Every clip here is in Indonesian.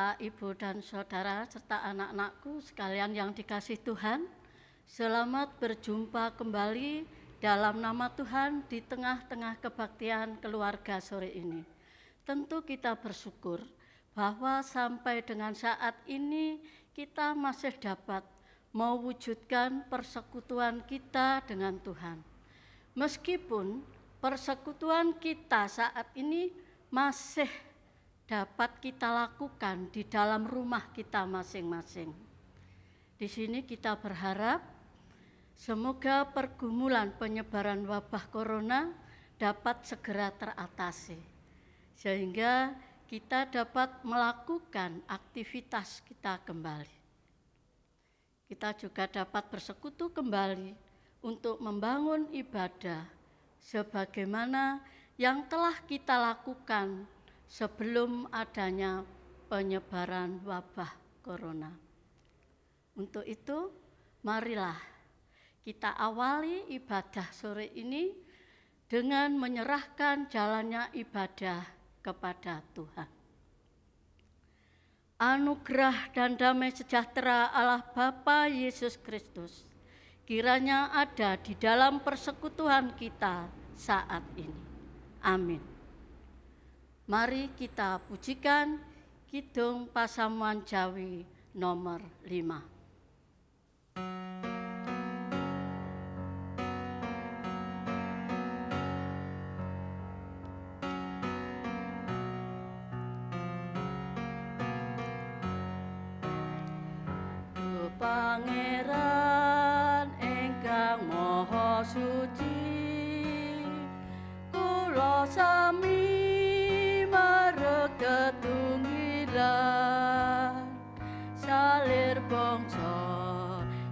Bapak, Ibu, dan Saudara, serta anak-anakku sekalian yang dikasih Tuhan, selamat berjumpa kembali dalam nama Tuhan di tengah-tengah kebaktian keluarga sore ini. Tentu kita bersyukur bahwa sampai dengan saat ini kita masih dapat mewujudkan persekutuan kita dengan Tuhan. Meskipun persekutuan kita saat ini masih dapat kita lakukan di dalam rumah kita masing-masing. Di sini kita berharap semoga pergumulan penyebaran wabah corona dapat segera teratasi, sehingga kita dapat melakukan aktivitas kita kembali. Kita juga dapat bersekutu kembali untuk membangun ibadah sebagaimana yang telah kita lakukan sebelum adanya penyebaran wabah corona. Untuk itu, marilah kita awali ibadah sore ini dengan menyerahkan jalannya ibadah kepada Tuhan. Anugerah dan damai sejahtera Allah Bapa Yesus Kristus kiranya ada di dalam persekutuan kita saat ini. Amin. Mari kita pujikan Kidung Pasamuan Jawi nomor 5. Pangeran ingkang Maha Suci, kula sami marang ketunggilan, salir bangsa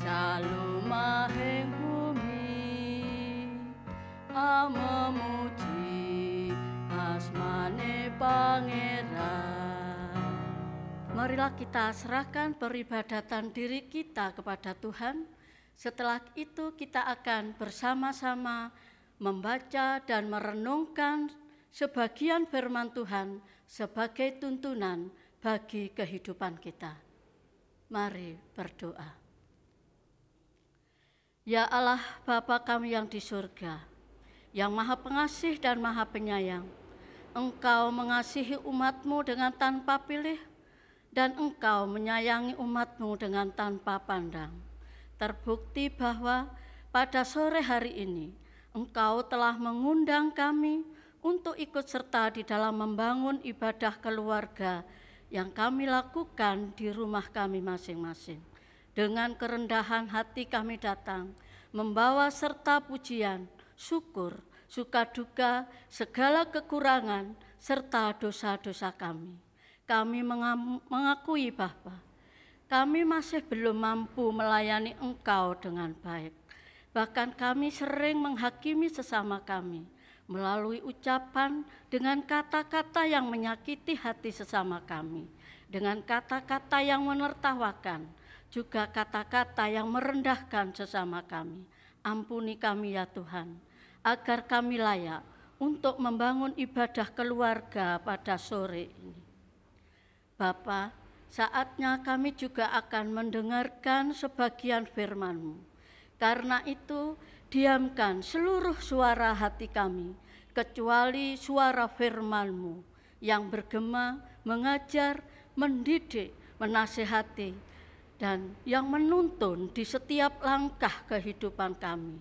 salumahing bumi, memuji asmane Pangeran. Marilah kita serahkan peribadatan diri kita kepada Tuhan. Setelah itu kita akan bersama-sama membaca dan merenungkan sebagian firman Tuhan sebagai tuntunan bagi kehidupan kita. Mari berdoa. Ya Allah Bapa kami yang di surga, yang Maha Pengasih dan Maha Penyayang, Engkau mengasihi umat-Mu dengan tanpa pilih, dan Engkau menyayangi umat-Mu dengan tanpa pandang. Terbukti bahwa pada sore hari ini Engkau telah mengundang kami untuk ikut serta di dalam membangun ibadah keluarga yang kami lakukan di rumah kami masing-masing. Dengan kerendahan hati kami datang, membawa serta pujian, syukur, suka-duka, segala kekurangan, serta dosa-dosa kami. Kami mengakui Bapa, kami masih belum mampu melayani Engkau dengan baik. Bahkan kami sering menghakimi sesama kami melalui ucapan dengan kata-kata yang menyakiti hati sesama kami, dengan kata-kata yang menertawakan, juga kata-kata yang merendahkan sesama kami. Ampuni kami ya Tuhan, agar kami layak untuk membangun ibadah keluarga pada sore ini. Bapa, saatnya kami juga akan mendengarkan sebagian firman-Mu. Karena itu, diamkan seluruh suara hati kami, kecuali suara firman-Mu yang bergema, mengajar, mendidik, menasihati, dan yang menuntun di setiap langkah kehidupan kami.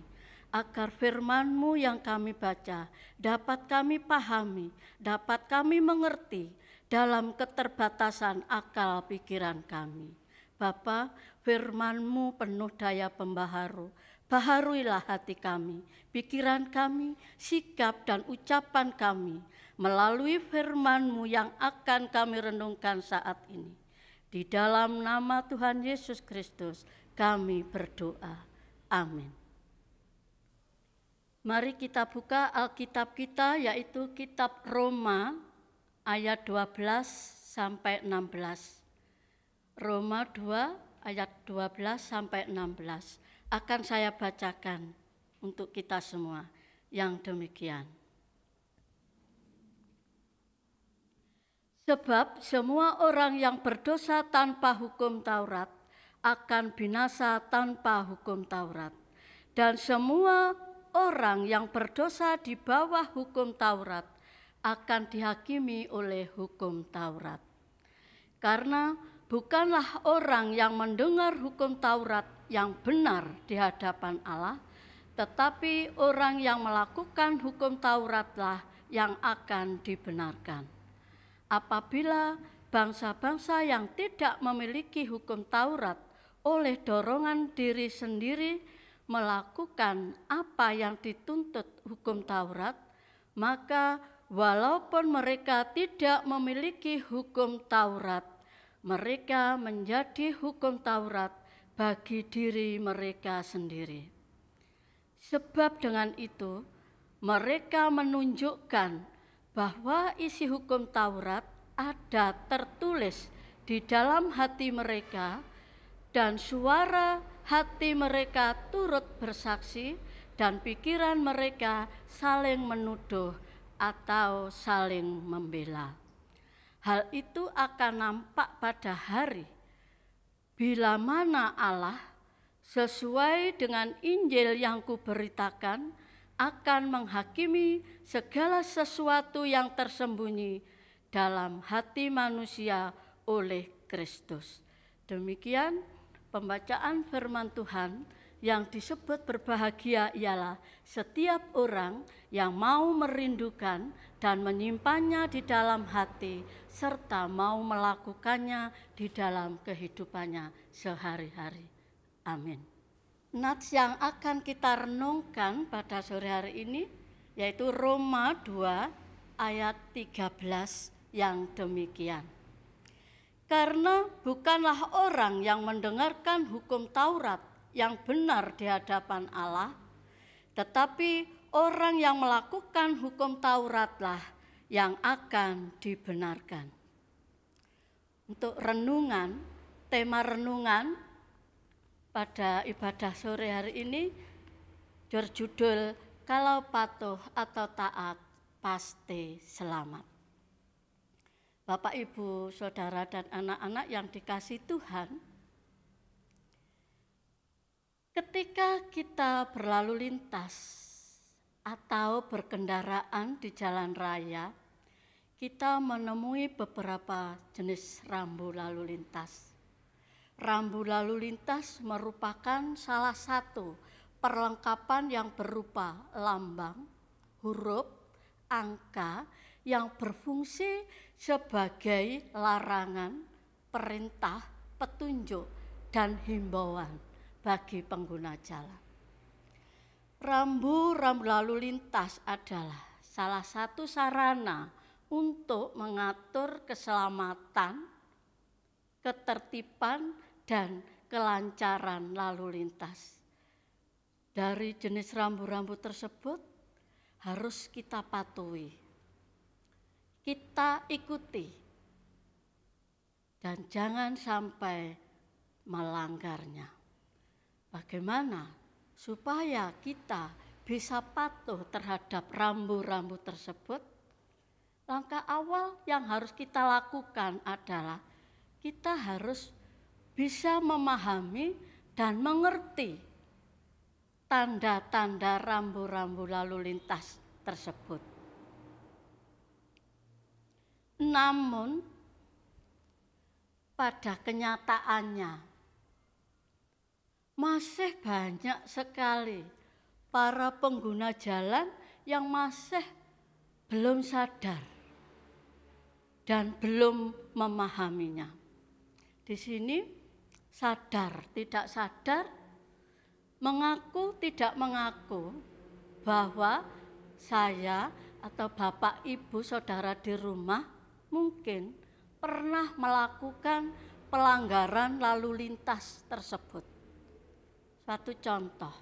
Agar firman-Mu yang kami baca dapat kami pahami, dapat kami mengerti, dalam keterbatasan akal pikiran kami. Bapa, firman-Mu penuh daya pembaharu. Baharuilah hati kami, pikiran kami, sikap dan ucapan kami melalui firman-Mu yang akan kami renungkan saat ini. Di dalam nama Tuhan Yesus Kristus kami berdoa. Amin. Mari kita buka Alkitab kita, yaitu kitab Roma ayat 12 sampai 16. Roma 2 ayat 12 sampai 16 akan saya bacakan untuk kita semua yang demikian. Sebab semua orang yang berdosa tanpa hukum Taurat akan binasa tanpa hukum Taurat. Dan semua orang yang berdosa di bawah hukum Taurat akan dihakimi oleh hukum Taurat. Karena bukanlah orang yang mendengar hukum Taurat yang benar di hadapan Allah, tetapi orang yang melakukan hukum Tauratlah yang akan dibenarkan. Apabila bangsa-bangsa yang tidak memiliki hukum Taurat oleh dorongan diri sendiri melakukan apa yang dituntut hukum Taurat, maka walaupun mereka tidak memiliki hukum Taurat, mereka menjadi hukum Taurat bagi diri mereka sendiri. Sebab dengan itu mereka menunjukkan bahwa isi hukum Taurat ada tertulis di dalam hati mereka, dan suara hati mereka turut bersaksi, dan pikiran mereka saling menuduh atau saling membela. Hal itu akan nampak pada hari bila mana Allah sesuai dengan Injil yang kuberitakan akan menghakimi segala sesuatu yang tersembunyi dalam hati manusia oleh Kristus. Demikian pembacaan firman Tuhan. Yang disebut berbahagia ialah setiap orang yang mau merindukan dan menyimpannya di dalam hati serta mau melakukannya di dalam kehidupannya sehari-hari. Amin. Nats yang akan kita renungkan pada sore hari ini yaitu Roma 2 ayat 13 yang demikian. Karena bukanlah orang yang mendengarkan hukum Taurat yang benar di hadapan Allah, tetapi orang yang melakukan hukum Tauratlah yang akan dibenarkan. Untuk renungan, tema renungan pada ibadah sore hari ini berjudul kalau patuh atau taat pasti selamat. Bapak, Ibu, Saudara, dan anak-anak yang dikasihi Tuhan, ketika kita berlalu lintas atau berkendaraan di jalan raya, kita menemui beberapa jenis rambu lalu lintas. Rambu lalu lintas merupakan salah satu perlengkapan yang berupa lambang, huruf, angka yang berfungsi sebagai larangan, perintah, petunjuk, dan himbauan bagi pengguna jalan. Rambu-rambu lalu lintas adalah salah satu sarana untuk mengatur keselamatan, ketertiban, dan kelancaran lalu lintas. Dari jenis rambu-rambu tersebut harus kita patuhi, kita ikuti, dan jangan sampai melanggarnya. Bagaimana supaya kita bisa patuh terhadap rambu-rambu tersebut? Langkah awal yang harus kita lakukan adalah kita harus bisa memahami dan mengerti tanda-tanda rambu-rambu lalu lintas tersebut. Namun pada kenyataannya masih banyak sekali para pengguna jalan yang masih belum sadar dan belum memahaminya. Di sini sadar tidak sadar, mengaku tidak mengaku bahwa saya atau Bapak, Ibu, Saudara di rumah mungkin pernah melakukan pelanggaran lalu lintas tersebut. Suatu contoh,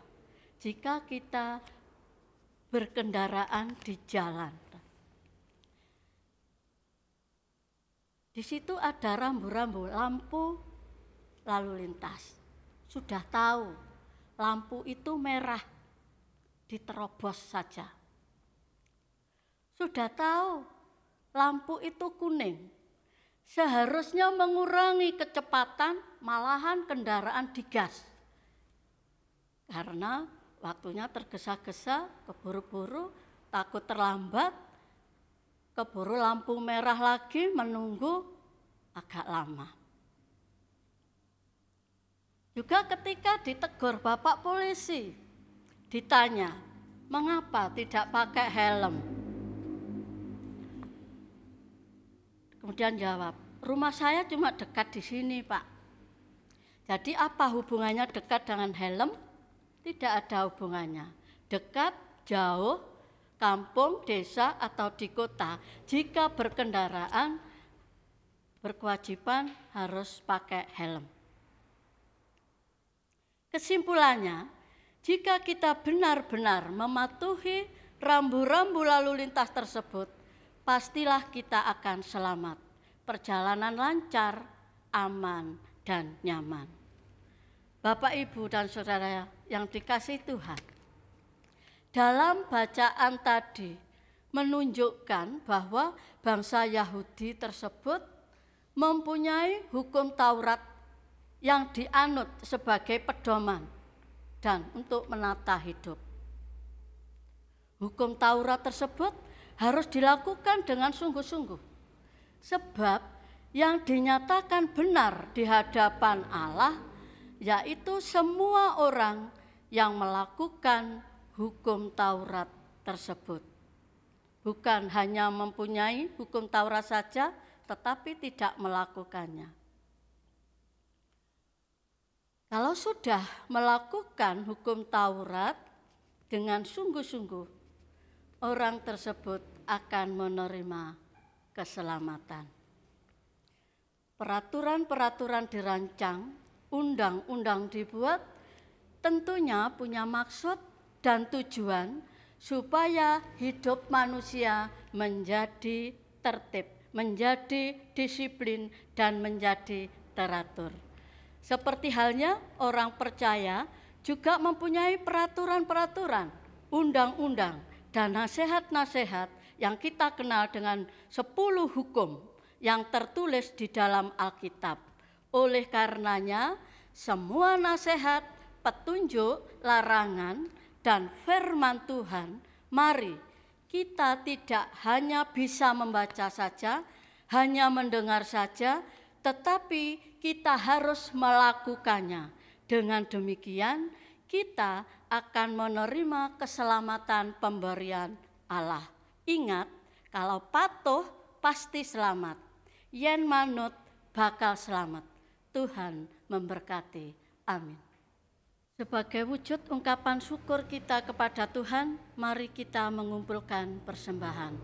jika kita berkendaraan di jalan, di situ ada rambu-rambu lampu lalu lintas. Sudah tahu lampu itu merah, diterobos saja. Sudah tahu lampu itu kuning, seharusnya mengurangi kecepatan, malahan kendaraan digas. Karena waktunya tergesa-gesa, keburu-buru, takut terlambat, keburu lampu merah lagi, menunggu agak lama. Juga ketika ditegur Bapak polisi, ditanya, mengapa tidak pakai helm? Kemudian jawab, rumah saya cuma dekat di sini, Pak. Jadi apa hubungannya dekat dengan helm? Tidak ada hubungannya. Dekat, jauh, kampung, desa, atau di kota, jika berkendaraan berkewajiban harus pakai helm. Kesimpulannya, jika kita benar-benar mematuhi rambu-rambu lalu lintas tersebut, pastilah kita akan selamat. Perjalanan lancar, aman, dan nyaman. Bapak, Ibu, dan saudara yang dikasihi Tuhan, dalam bacaan tadi menunjukkan bahwa bangsa Yahudi tersebut mempunyai hukum Taurat yang dianut sebagai pedoman dan untuk menata hidup. Hukum Taurat tersebut harus dilakukan dengan sungguh-sungguh, sebab yang dinyatakan benar di hadapan Allah yaitu semua orang yang melakukan hukum Taurat tersebut. Bukan hanya mempunyai hukum Taurat saja, tetapi tidak melakukannya. Kalau sudah melakukan hukum Taurat dengan sungguh-sungguh, orang tersebut akan menerima keselamatan. Peraturan-peraturan dirancang, undang-undang dibuat, tentunya punya maksud dan tujuan supaya hidup manusia menjadi tertib, menjadi disiplin, dan menjadi teratur. Seperti halnya orang percaya juga mempunyai peraturan-peraturan, undang-undang, dan nasihat-nasihat yang kita kenal dengan 10 hukum yang tertulis di dalam Alkitab. Oleh karenanya, semua nasihat, petunjuk, larangan, dan firman Tuhan, mari kita tidak hanya bisa membaca saja, hanya mendengar saja, tetapi kita harus melakukannya. Dengan demikian, kita akan menerima keselamatan pemberian Allah. Ingat, kalau patuh pasti selamat. Yen manut bakal selamat. Tuhan memberkati. Amin. Sebagai wujud ungkapan syukur kita kepada Tuhan, mari kita mengumpulkan persembahan.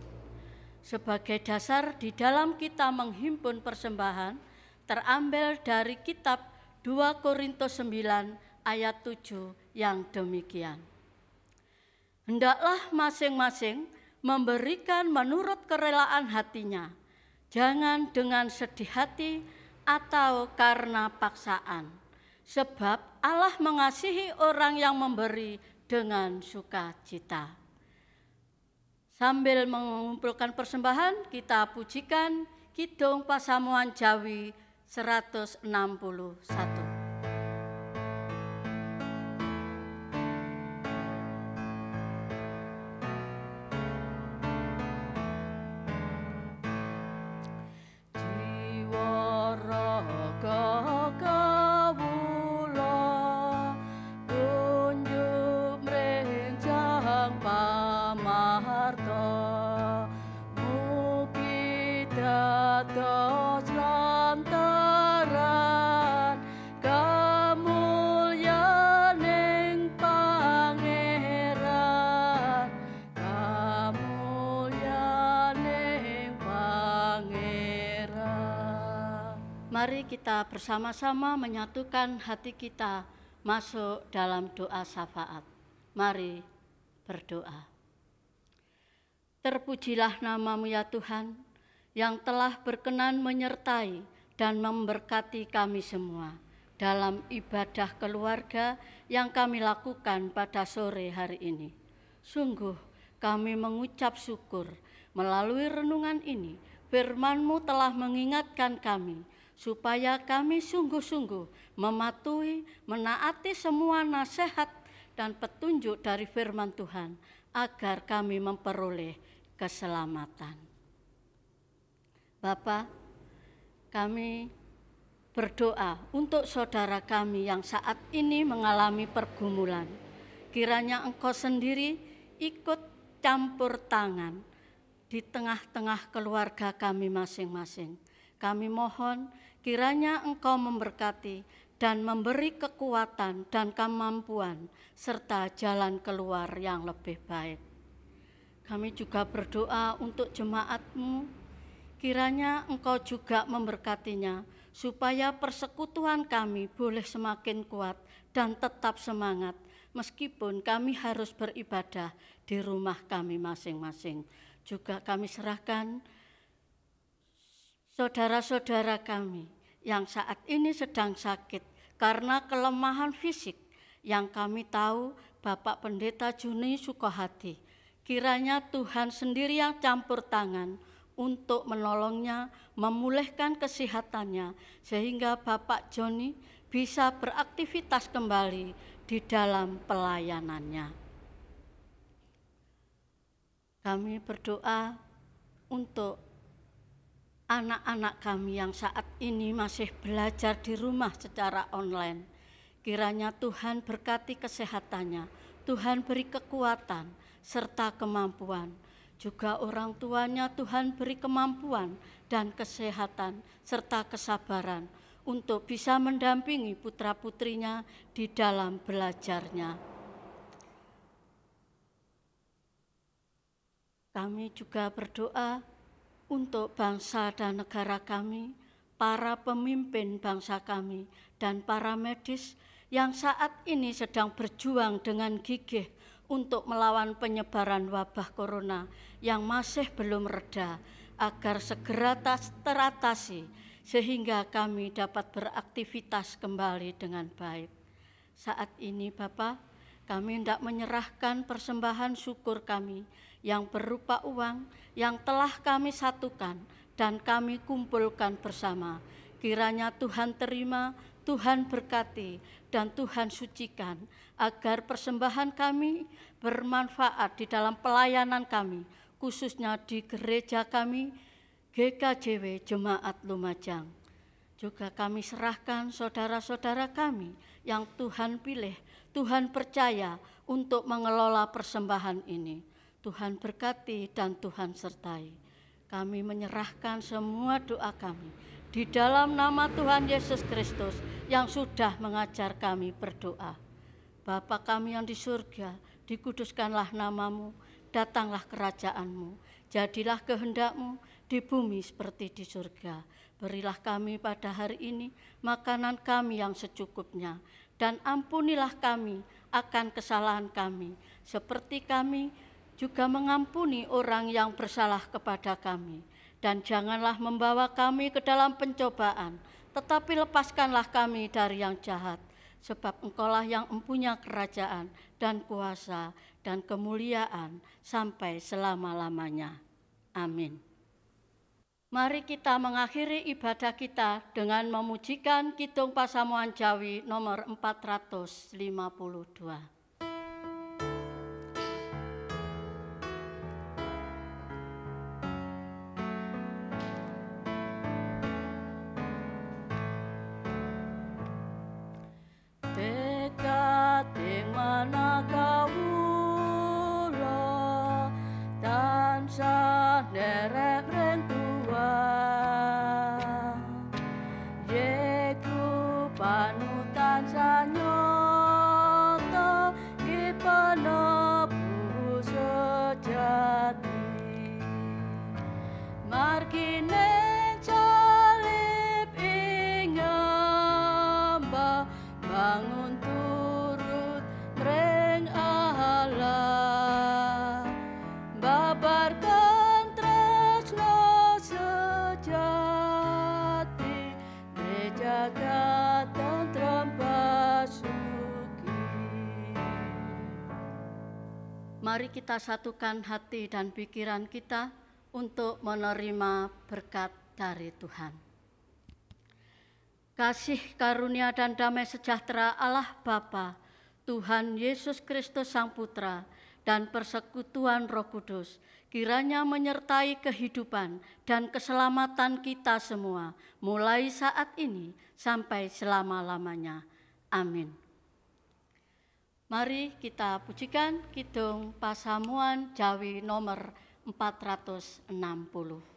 Sebagai dasar di dalam kita menghimpun persembahan, terambil dari kitab 2 Korintus 9 ayat 7 yang demikian. Hendaklah masing-masing memberikan menurut kerelaan hatinya, jangan dengan sedih hati atau karena paksaan, sebab Allah mengasihi orang yang memberi dengan sukacita. Sambil mengumpulkan persembahan, kita pujikan Kidung Pasamuan Jawi 161. Mari kita bersama-sama menyatukan hati kita masuk dalam doa syafaat. Mari berdoa. Terpujilah nama-Mu ya Tuhan, yang telah berkenan menyertai dan memberkati kami semua dalam ibadah keluarga yang kami lakukan pada sore hari ini. Sungguh kami mengucap syukur melalui renungan ini firman-Mu telah mengingatkan kami, supaya kami sungguh-sungguh mematuhi, menaati semua nasihat dan petunjuk dari firman Tuhan, agar kami memperoleh keselamatan. Bapa, kami berdoa untuk saudara kami yang saat ini mengalami pergumulan. Kiranya Engkau sendiri ikut campur tangan di tengah-tengah keluarga kami masing-masing. Kami mohon kiranya Engkau memberkati dan memberi kekuatan dan kemampuan serta jalan keluar yang lebih baik. Kami juga berdoa untuk jemaat-Mu, kiranya Engkau juga memberkatinya, supaya persekutuan kami boleh semakin kuat dan tetap semangat, meskipun kami harus beribadah di rumah kami masing-masing. Juga kami serahkan saudara-saudara kami yang saat ini sedang sakit karena kelemahan fisik, yang kami tahu Bapak Pendeta Juni Sukohadi. Kiranya Tuhan sendiri yang campur tangan untuk menolongnya, memulihkan kesehatannya, sehingga Bapak Joni bisa beraktivitas kembali di dalam pelayanannya. Kami berdoa untuk anak-anak kami yang saat ini masih belajar di rumah secara online. Kiranya Tuhan berkati kesehatannya, Tuhan beri kekuatan serta kemampuan. Juga orang tuanya Tuhan beri kemampuan dan kesehatan serta kesabaran untuk bisa mendampingi putra-putrinya di dalam belajarnya. Kami juga berdoa untuk bangsa dan negara kami, para pemimpin bangsa kami, dan para medis yang saat ini sedang berjuang dengan gigih untuk melawan penyebaran wabah corona yang masih belum reda, agar segera teratasi sehingga kami dapat beraktivitas kembali dengan baik. Saat ini Bapa, kami hendak menyerahkan persembahan syukur kami yang berupa uang yang telah kami satukan dan kami kumpulkan bersama. Kiranya Tuhan terima, Tuhan berkati, dan Tuhan sucikan, agar persembahan kami bermanfaat di dalam pelayanan kami, khususnya di gereja kami, GKJW Jemaat Lumajang. Juga kami serahkan saudara-saudara kami yang Tuhan pilih, Tuhan percaya untuk mengelola persembahan ini. Tuhan berkati dan Tuhan sertai. Kami menyerahkan semua doa kami di dalam nama Tuhan Yesus Kristus yang sudah mengajar kami berdoa. Bapa kami yang di surga, dikuduskanlah namamu, datanglah kerajaan-Mu, jadilah kehendak-Mu di bumi seperti di surga. Berilah kami pada hari ini makanan kami yang secukupnya, dan ampunilah kami akan kesalahan kami, seperti kami juga mengampuni orang yang bersalah kepada kami. Dan janganlah membawa kami ke dalam pencobaan, tetapi lepaskanlah kami dari yang jahat. Sebab Engkaulah yang mempunyai kerajaan dan kuasa dan kemuliaan sampai selama-lamanya. Amin. Mari kita mengakhiri ibadah kita dengan memujikan Kidung Pasamuan Jawi nomor 452. Mari kita satukan hati dan pikiran kita untuk menerima berkat dari Tuhan. Kasih karunia dan damai sejahtera Allah Bapa, Tuhan Yesus Kristus Sang Putra, dan persekutuan Roh Kudus kiranya menyertai kehidupan dan keselamatan kita semua, mulai saat ini sampai selama-lamanya. Amin. Mari kita pujikan Kidung Pasamuan Jawi nomor 460.